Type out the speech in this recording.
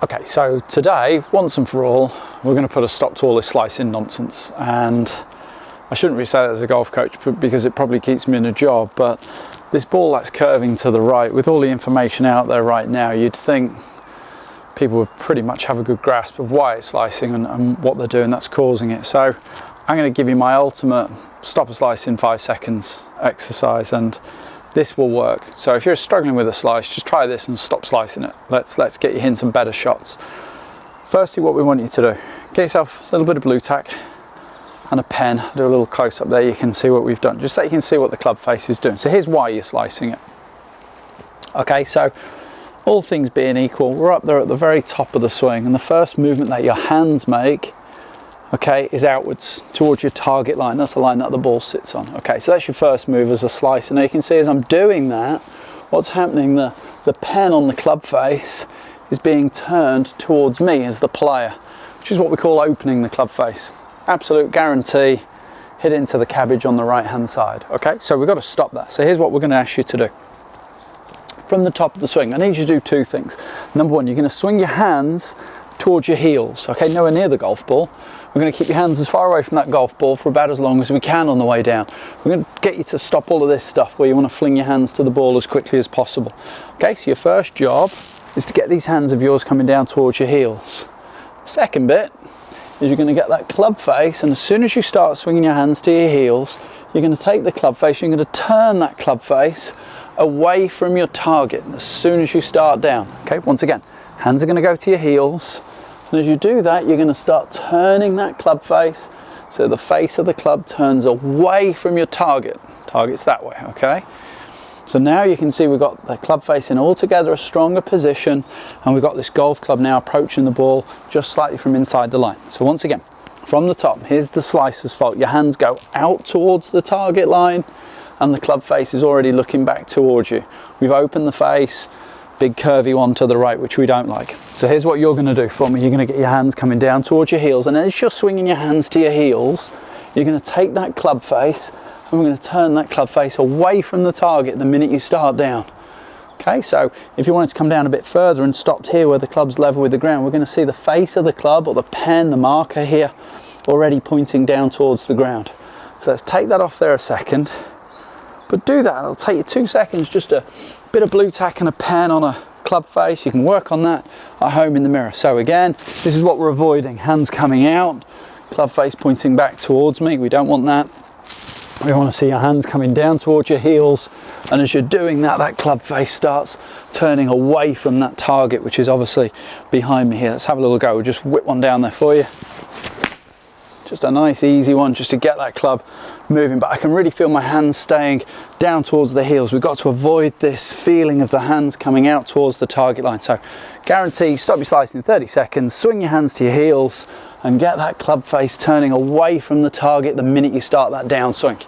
Okay, so today, once and for all, we're going to put a stop to all this slicing nonsense. And I shouldn't really say that as a golf coach because it probably keeps me in a job, but this ball that's curving to the right, with all the information out there right now, you'd think people would pretty much have a good grasp of why it's slicing and what they're doing that's causing it. So I'm going to give you my ultimate stop a slice in 5 seconds exercise, and this will work. So if you're struggling with a slice, just try this and stop slicing it. Let's get you in some better shots. Firstly, what we want you to do, get yourself a little bit of blue tack and a pen. Do a little close up there, you can see what we've done, just so you can see what the club face is doing. So here's why you're slicing it. Okay, so all things being equal, we're up there at the very top of the swing, and the first movement that your hands make, okay, is outwards towards your target line. That's the line that the ball sits on. Okay, so that's your first move as a slicer. Now you can see as I'm doing that, what's happening, the pen on the club face is being turned towards me as the player, which is what we call opening the club face. Absolute guarantee, hit into the cabbage on the right hand side. Okay, so we've got to stop that. So here's what we're going to ask you to do. From the top of the swing, I need you to do 2 things. Number 1, you're going to swing your hands towards your heels, okay, nowhere near the golf ball. We're going to keep your hands as far away from that golf ball for about as long as we can on the way down. We're going to get you to stop all of this stuff where you want to fling your hands to the ball as quickly as possible. Okay, so your first job is to get these hands of yours coming down towards your heels. Second bit is you're going to get that club face, and as soon as you start swinging your hands to your heels, you're going to take the club face, you're going to turn that club face away from your target as soon as you start down. Okay, once again, hands are going to go to your heels. And as you do that, you're going to start turning that club face so the face of the club turns away from your target. Target's that way, okay? So now you can see we've got the club face in altogether a stronger position, and we've got this golf club now approaching the ball just slightly from inside the line. So once again, from the top, here's the slicer's fault. Your hands go out towards the target line and the club face is already looking back towards you. We've opened the face, big curvy one to the right, which we don't like. So here's what you're going to do for me. You're going to get your hands coming down towards your heels, and as you're swinging your hands to your heels, you're going to take that club face and we're going to turn that club face away from the target the minute you start down. Okay, so if you wanted to come down a bit further and stopped here where the club's level with the ground, we're going to see the face of the club, or the pen, the marker here, already pointing down towards the ground. So let's take that off there a second, but do that, it'll take you 2 seconds, just a bit of blue tack and a pen on a club face. You can work on that at home in the mirror. So again, this is what we're avoiding, hands coming out, club face pointing back towards me. We don't want that. We want to see your hands coming down towards your heels, and as you're doing that, that club face starts turning away from that target, which is obviously behind me here. Let's have a little go. We'll just whip one down there for you. Just a nice easy one just to get that club moving, but I can really feel my hands staying down towards the heels. We've got to avoid this feeling of the hands coming out towards the target line. So guarantee, stop your slicing in 30 seconds, swing your hands to your heels and get that club face turning away from the target the minute you start that downswing.